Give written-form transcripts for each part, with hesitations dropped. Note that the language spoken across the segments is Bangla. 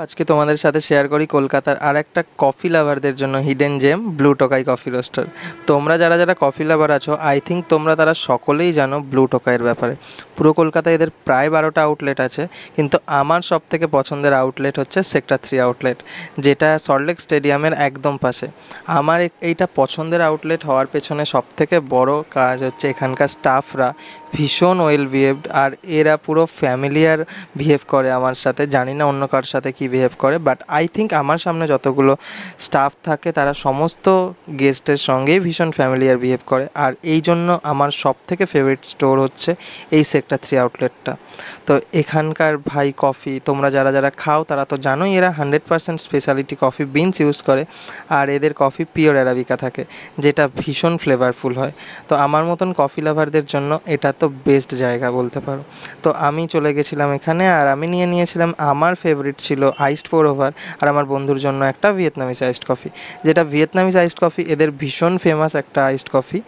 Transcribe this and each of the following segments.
আজকে তোমাদের সাথে শেয়ার করি কলকাতার আর একটা কফি লাভারদের জন্য হিডেন জেম ব্লু টোকাই কফি রোস্টার। তোমরা যারা যারা কফি লাভার আছো আই থিঙ্ক তোমরা তারা সকলেই জানো ব্লু টোকাইয়ের ব্যাপারে। পুরো কলকাতায় এদের প্রায় 12টা আউটলেট আছে, কিন্তু আমার সব থেকে পছন্দের আউটলেট হচ্ছে সেক্টর 3 আউটলেট, যেটা সল্টলেক স্টেডিয়ামের একদম পাশে। আমার এইটা পছন্দের আউটলেট হওয়ার পেছনে সবথেকে বড় কাজ হচ্ছে এখানকার স্টাফরা ভীষণ ওয়েল বিহেভড, আর এরা পুরো ফ্যামিলিয়ার বিহেভ করে আমার সাথে। জানি না অন্য কার সাথে কী বিহেভ করে, বাট আই থিঙ্ক আমার সামনে যতগুলো স্টাফ থাকে তারা সমস্ত গেস্টের সঙ্গেই ভীষণ ফ্যামিলিয়ার বিহেভ করে। আর এই জন্য আমার সব থেকে ফেভারিট স্টোর হচ্ছে এই সেক্টর 3 আউটলেটটা। তো এখানকার ভাই কফি তোমরা যারা যারা খাও তারা তো জানোই, এরা 100% স্পেশালিটি কফি বিনস ইউজ করে, আর এদের কফি পিওর অ্যারাবিকা থাকে, যেটা ভীষণ ফ্লেভারফুল হয়। তো আমার মতন কফি লাভারদের জন্য এটা তো বেস্ট জায়গা বলতে পারো। তো আমি চলে গেছিলাম এখানে, আর আমি নিয়েছিলাম, আমার ফেভারিট ছিল আইসড পোর ওভার, আর আমার বন্ধুর জন্য একটা ভিয়েতনামিজ আইসড কফি। যেটা ভিয়েতনামিজ আইসড কফি এদের ভীষণ ফেমাস একটা আইসড কফি।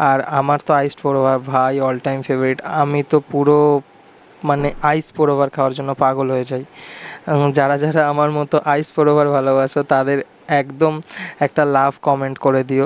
আর আমার তো আইসড পোর ওভার ভাই অল টাইম ফেভারিট। আমি তো পুরো মানে আইস পোর ওভার খাওয়ার জন্য পাগল হয়ে যাই। যারা যারা আমার মতো আইস পোর ওভার ভালোবাসো তাদের একদম একটা লাভ কমেন্ট করে দিও।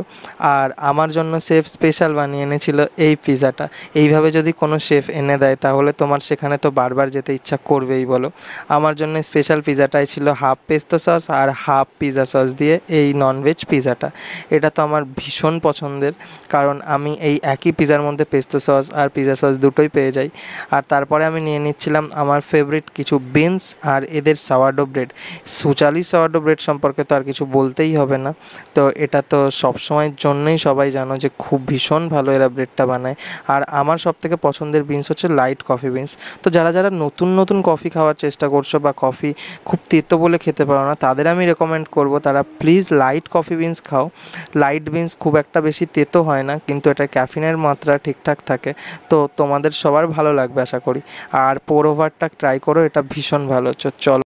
আর আমার জন্য শেফ স্পেশাল বানিয়ে এনেছিল এই পিৎজাটা। এইভাবে যদি কোনো শেফ এনে দেয় তাহলে তোমার সেখানে তো বারবার যেতে ইচ্ছা করবেই বলো। আমার জন্য স্পেশাল পিৎজাটাই ছিল হাফ পেস্তো সস আর হাফ পিৎজা সস দিয়ে এই ননভেজ পিৎজাটা। এটা তো আমার ভীষণ পছন্দের, কারণ আমি এই একই পিৎজার মধ্যে পেস্তো সস আর পিৎজা সস দুটোই পেয়ে যাই। আর তারপরে আমি নিয়ে নিচ্ছিলাম আমার ফেভারিট কিছু বিনস আর এদের সাওয়ারডো ব্রেড। সুচালি সাওয়ারডো ব্রেড সম্পর্কে তো আর কিছু বলতেই হবে না। তো এটা তো সবসময়ের জন্যই সবাই জানো যে খুব ভীষণ ভালো এরা ব্রেডটা বানায়। আর আমার সবথেকে পছন্দের বিনস হচ্ছে লাইট কফি বিনস। তো যারা যারা নতুন নতুন কফি খাওয়ার চেষ্টা করছো বা কফি খুব তেতো বলে খেতে পারো না, তাদের আমি রেকমেন্ড করবো তারা প্লিজ লাইট কফি বিনস খাও। লাইট বিনস খুব একটা বেশি তেতো হয় না, কিন্তু এটা ক্যাফিনের মাত্রা ঠিকঠাক থাকে। তো তোমাদের সবার ভালো লাগবে আশা করি। আর পোর ওভারটা ট্রাই করো, এটা ভীষণ ভালো। চলো।